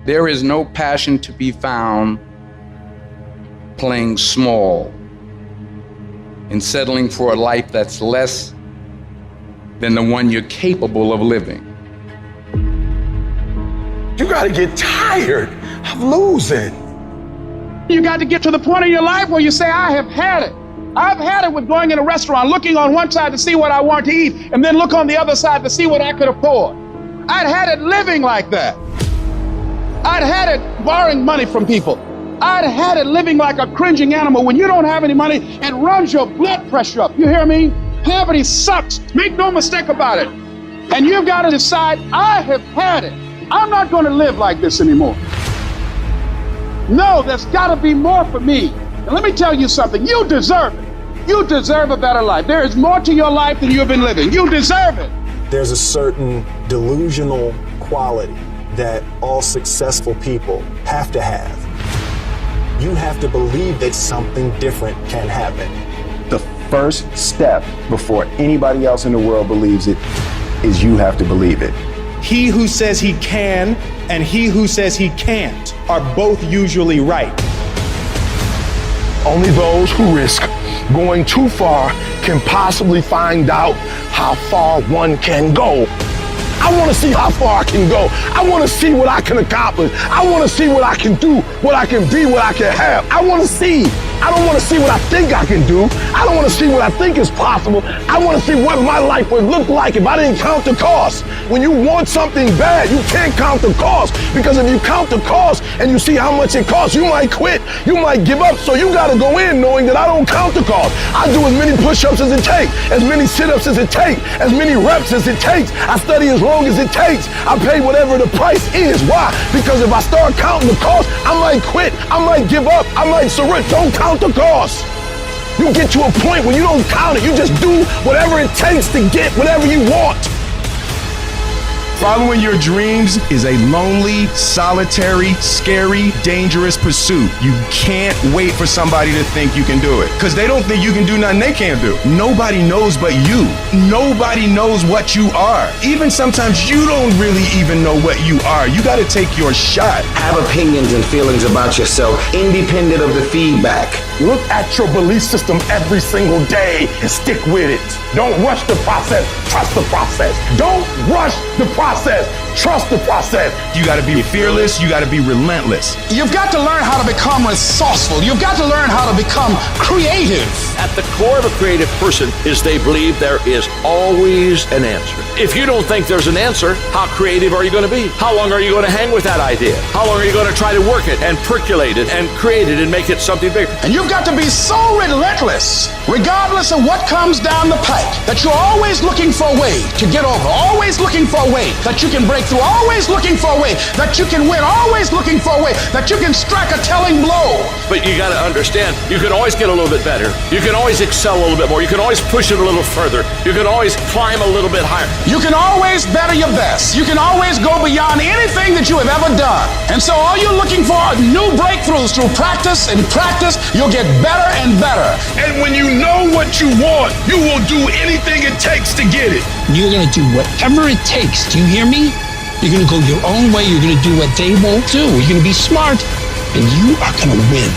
There is no passion to be found playing small and settling for a life that's less than the one you're capable of living. You gotta get tired of losing. You got to get to the point in your life where you say, I have had it. I've had it with going in a restaurant, looking on one side to see what I want to eat, and then look on the other side to see what I could afford. I'd had it living like that. I'd had it borrowing money from people. I'd had it living like a cringing animal. When you don't have any money, it runs your blood pressure up. You hear me? Poverty sucks. Make no mistake about it. And you've got to decide, I have had it. I'm not going to live like this anymore. No, there's got to be more for me. And let me tell you something. You deserve it. You deserve a better life. There is more to your life than you've been living. You deserve it. There's a certain delusional quality that all successful people have to have. You have to believe that something different can happen. The first step before anybody else in the world believes it is you have to believe it. He who says he can and he who says he can't are both usually right. Only those who risk going too far can possibly find out how far one can go. I want to see how far I can go. I want to see what I can accomplish. I want to see what I can do, what I can be, what I can have. I want to see. I don't want to see what I think I can do. I don't want to see what I think is possible. I want to see what my life would look like if I didn't count the cost. When you want something bad, you can't count the cost, because if you count the cost and you see how much it costs, you might quit. You might give up. So you got to go in knowing that I don't count the cost. I do as many push-ups as it takes, as many sit-ups as it takes, as many reps as it takes. I study as long as it takes. I pay whatever the price is. Why? Because if I start counting the cost, I might quit. I might give up. I might surrender. Don't count the cost. You get to a point where you don't count it. You just do whatever it takes to get whatever you want. Following your dreams is a lonely, solitary, scary, dangerous pursuit. You can't wait for somebody to think you can do it, because they don't think you can do nothing they can't do. Nobody knows but you. Nobody knows what you are. Even sometimes you don't really even know what you are. You got to take your shot. Have opinions and feelings about yourself, independent of the feedback. Look at your belief system every single day and stick with it. Don't rush the process. Trust the process. Don't rush the process. Trust the process. You got to be fearless. You got to be relentless. You've got to learn how to become resourceful. You've got to learn how to become creative. At the core of a creative person is they believe there is always an answer. If you don't think there's an answer, how creative are you going to be? How long are you going to hang with that idea? How long are you going to try to work it and percolate it and create it and make it something bigger? And you've got to be so relentless, regardless of what comes down the pike, that you're always looking for a way to get over, always looking for a way that you can break through, always looking for a way that you can win, always looking for a way that you can strike a telling blow. But you got to understand, you can always get a little bit better. You can always excel a little bit more. You can always push it a little further. You can always climb a little bit higher. You can always better your best. You can always go beyond anything that you have ever done. And so all you're looking for are new breakthroughs through practice and practice. You'll get better and better. And when you know what you want, you will do anything it takes to get it. You're going to do whatever it takes. Do you hear me? You're going to go your own way. You're going to do what they won't do. You're going to be smart, and you are going to win.